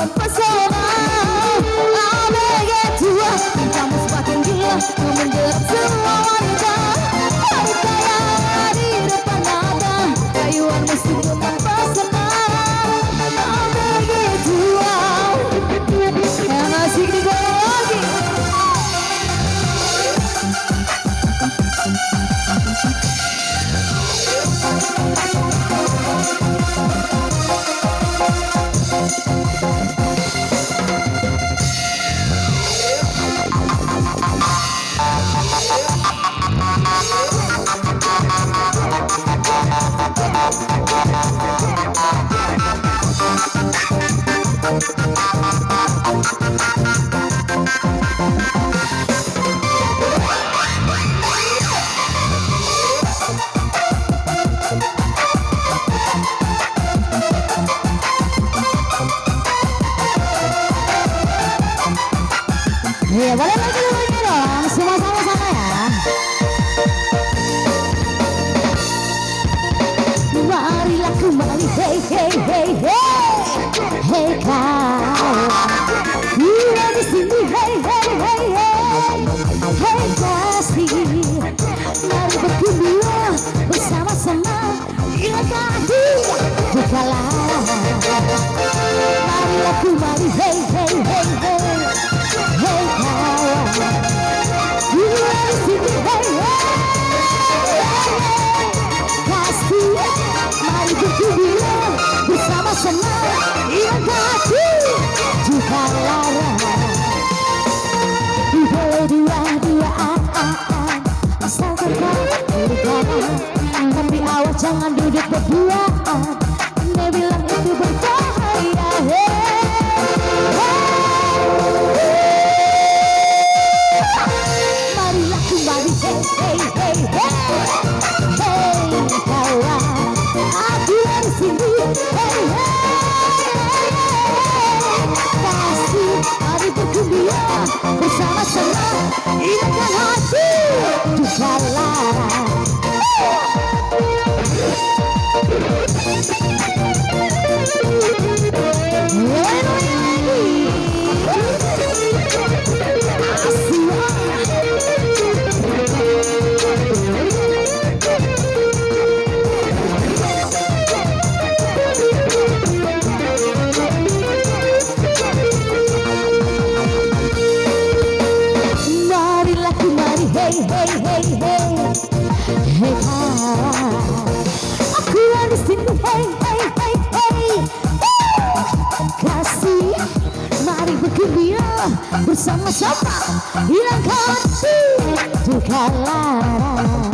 mempesona. ABG tua, kamu semakin gila, kau menjerat semua wanita. Wanita yang ada di depan mata, rayuanmu sungguh mempesona. ABG tua, yang asik digoyang lagi. Iya, boleh lagi dong, semua sama-sama ya. Marilah kembali, hey hey hey hey, hey kau, bila di sini, hey hey hey hey, hey kasih, mari berkumpul bersama-sama, hilangkan hati kekalahan. Marilah kembali, hey hey hey hey. Hey kawan, bila di sini, hey hey, kasih, mari berkumpul bersama-sama, hilangkan hati juga larang. Boleh dua-duaan, asalkan kau berjalan, tapi awas jangan duduk berduaan. Dia bilang itu berbahaya, hey. Hey, hey, hey, hey, kawan, aku dari sini, hey, hey, kasih, mari berkumpul bersama-sama, hilangkan hati duka lara. Hey, hey, hey, hey, hey kawan, aku ada di sini, hey, hey, hey, hey, kasih, mari bergembira bersama-sama, hilangkan hati duka lara.